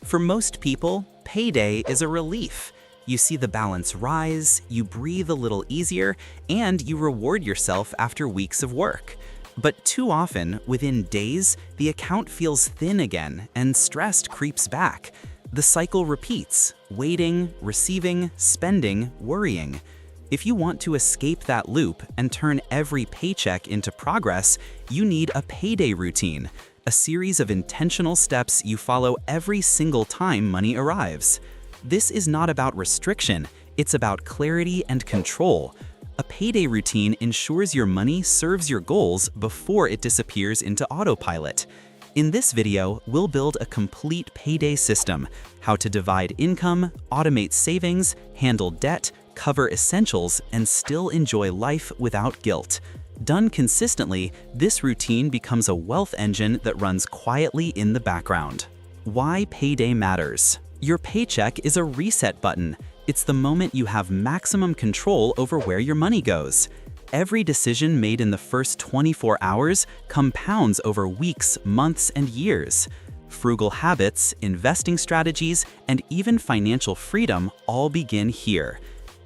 For most people, payday is a relief. You see the balance rise, you breathe a little easier, and you reward yourself after weeks of work. But too often, within days, the account feels thin again and stress creeps back. The cycle repeats: waiting, receiving, spending, worrying. If you want to escape that loop and turn every paycheck into progress, you need a payday routine, a series of intentional steps you follow every single time money arrives. This is not about restriction, it's about clarity and control. A payday routine ensures your money serves your goals before it disappears into autopilot. In this video, we'll build a complete payday system: how to divide income, automate savings, handle debt, cover essentials, and still enjoy life without guilt. Done consistently, this routine becomes a wealth engine that runs quietly in the background. Why payday matters. Your paycheck is a reset button. It's the moment you have maximum control over where your money goes. Every decision made in the first 24 hours compounds over weeks, months, and years. Frugal habits, investing strategies, and even financial freedom all begin here.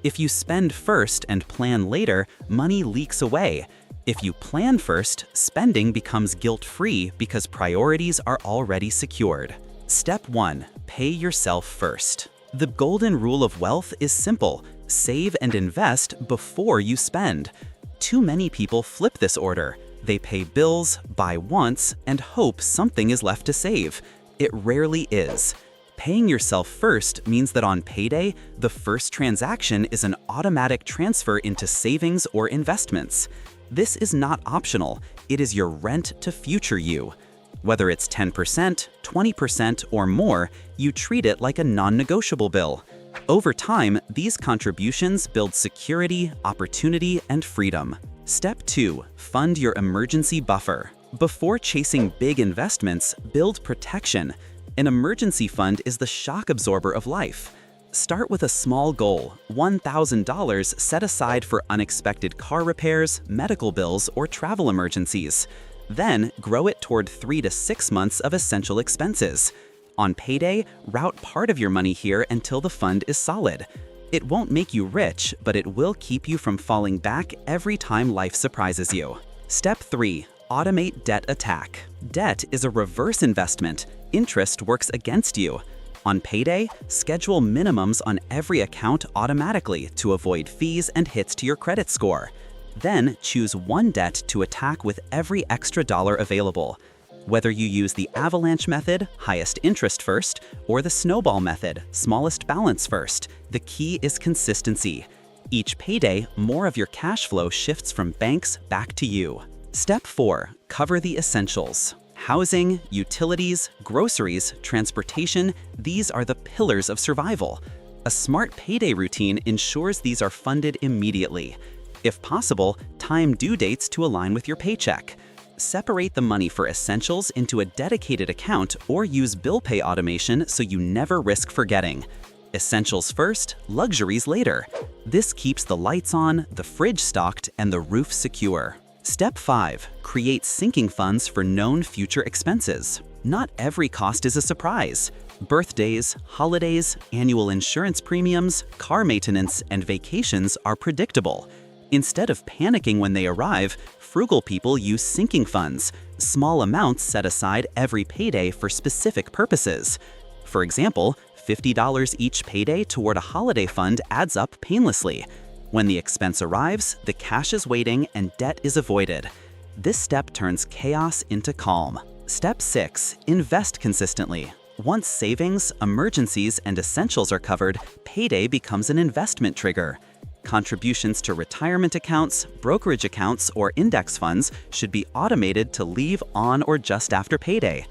If you spend first and plan later, money leaks away. If you plan first, spending becomes guilt-free because priorities are already secured. Step 1. Pay yourself first. The golden rule of wealth is simple: save and invest before you spend. Too many people flip this order. They pay bills, buy once, and hope something is left to save. It rarely is. Paying yourself first means that on payday, the first transaction is an automatic transfer into savings or investments. This is not optional. It is your rent to future you. Whether it's 10%, 20%, or more, you treat it like a non-negotiable bill. Over time, these contributions build security, opportunity, and freedom. Step 2. Fund your emergency buffer. Before chasing big investments, build protection. An emergency fund is the shock absorber of life. Start with a small goal: $1,000 set aside for unexpected car repairs, medical bills, or travel emergencies. Then grow it toward 3 to 6 months of essential expenses. On payday, route part of your money here until the fund is solid. It won't make you rich, but it will keep you from falling back every time life surprises you. Step 3. Automate debt attack. Debt is a reverse investment. Interest works against you. On payday, schedule minimums on every account automatically to avoid fees and hits to your credit score. Then choose one debt to attack with every extra dollar available. Whether you use the avalanche method, highest interest first, or the snowball method, smallest balance first, the key is consistency. Each payday, more of your cash flow shifts from banks back to you. Step 4. Cover the essentials. Housing, utilities, groceries, transportation, these are the pillars of survival. A smart payday routine ensures these are funded immediately. If possible, time due dates to align with your paycheck. Separate the money for essentials into a dedicated account or use bill pay automation so you never risk forgetting. Essentials first, luxuries later. This keeps the lights on, the fridge stocked, and the roof secure. Step 5. Create sinking funds for known future expenses. Not every cost is a surprise. Birthdays, holidays, annual insurance premiums, car maintenance, and vacations are predictable. Instead of panicking when they arrive, frugal people use sinking funds, small amounts set aside every payday for specific purposes. For example, $50 each payday toward a holiday fund adds up painlessly. When the expense arrives, the cash is waiting and debt is avoided. This step turns chaos into calm. Step 6. Invest consistently. Once savings, emergencies, and essentials are covered, payday becomes an investment trigger. Contributions to retirement accounts, brokerage accounts, or index funds should be automated to leave on or just after payday.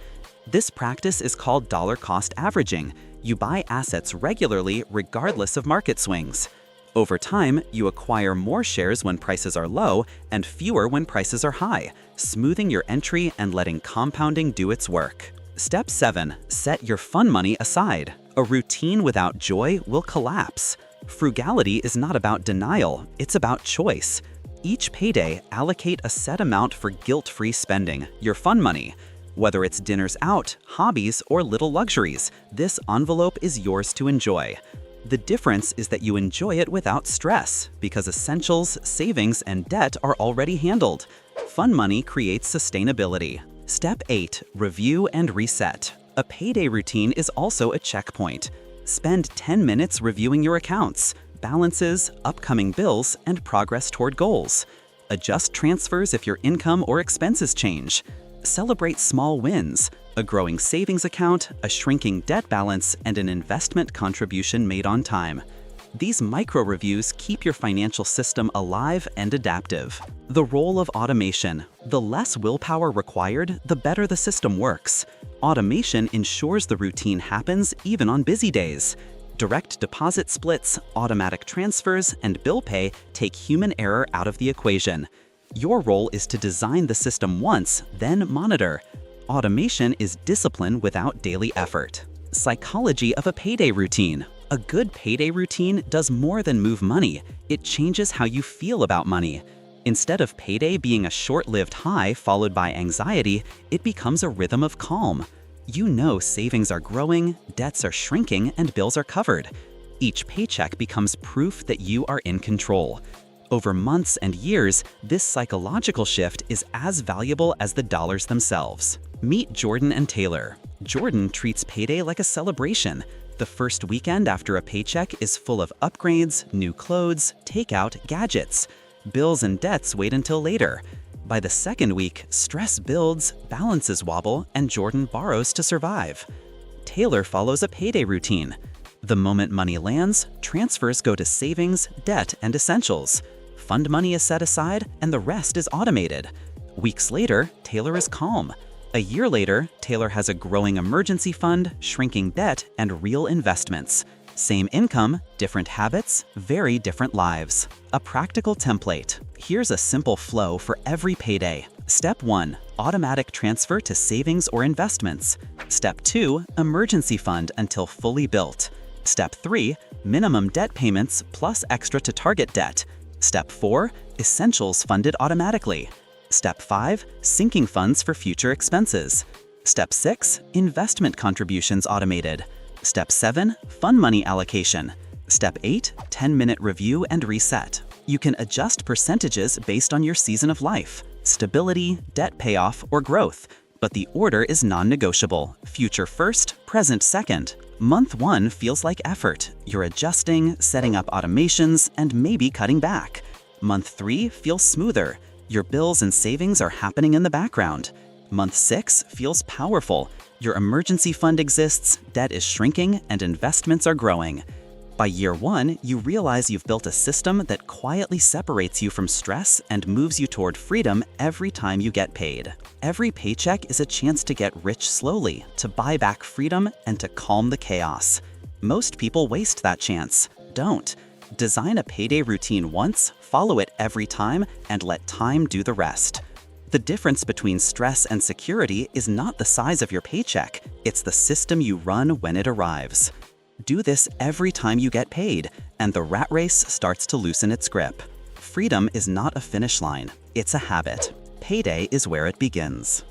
This practice is called dollar cost averaging. You buy assets regularly regardless of market swings. Over time, you acquire more shares when prices are low and fewer when prices are high, smoothing your entry and letting compounding do its work. Step 7. Set your fun money aside. A routine without joy will collapse. Frugality is not about denial, it's about choice. Each payday, allocate a set amount for guilt-free spending, your fun money. Whether it's dinners out, hobbies, or little luxuries, this envelope is yours to enjoy. The difference is that you enjoy it without stress, because essentials, savings, and debt are already handled. Fun money creates sustainability. Step 8. Review and reset. A payday routine is also a checkpoint. Spend 10 minutes reviewing your accounts, balances, upcoming bills, and progress toward goals. Adjust transfers if your income or expenses change. Celebrate small wins, a growing savings account, a shrinking debt balance, and an investment contribution made on time. These micro-reviews keep your financial system alive and adaptive. The role of automation. The less willpower required, the better the system works. Automation ensures the routine happens even on busy days. Direct deposit splits, automatic transfers, and bill pay take human error out of the equation. Your role is to design the system once, then monitor. Automation is discipline without daily effort. Psychology of a payday routine. A good payday routine does more than move money. It changes how you feel about money. Instead of payday being a short-lived high followed by anxiety, it becomes a rhythm of calm. You know savings are growing, debts are shrinking, and bills are covered. Each paycheck becomes proof that you are in control. Over months and years, this psychological shift is as valuable as the dollars themselves. Meet Jordan and Taylor. Jordan treats payday like a celebration. The first weekend after a paycheck is full of upgrades, new clothes, takeout, gadgets. Bills and debts wait until later. By the second week, stress builds, balances wobble, and Jordan borrows to survive. Taylor follows a payday routine. The moment money lands, transfers go to savings, debt, and essentials. Fund money is set aside, and the rest is automated. Weeks later, Taylor is calm. A year later, Taylor has a growing emergency fund, shrinking debt, and real investments. Same income, different habits, very different lives. A practical template. Here's a simple flow for every payday. Step 1. Automatic transfer to savings or investments. Step 2. Emergency fund until fully built. Step 3. Minimum debt payments plus extra to target debt. Step 4. Essentials funded automatically. Step 5. Sinking funds for future expenses. Step 6. Investment contributions automated. Step 7. Fund money allocation. Step 8. 10-minute review and reset. You can adjust percentages based on your season of life, stability, debt payoff, or growth. But the order is non-negotiable. Future first, present second. Month 1 feels like effort. You're adjusting, setting up automations, and maybe cutting back. Month 3 feels smoother. Your bills and savings are happening in the background. Month 6 feels powerful. Your emergency fund exists, debt is shrinking, and investments are growing. By year 1, you realize you've built a system that quietly separates you from stress and moves you toward freedom every time you get paid. Every paycheck is a chance to get rich slowly, to buy back freedom, and to calm the chaos. Most people waste that chance. Don't. Design a payday routine once, follow it every time, and let time do the rest. The difference between stress and security is not the size of your paycheck, it's the system you run when it arrives. Do this every time you get paid, and the rat race starts to loosen its grip. Freedom is not a finish line, it's a habit. Payday is where it begins.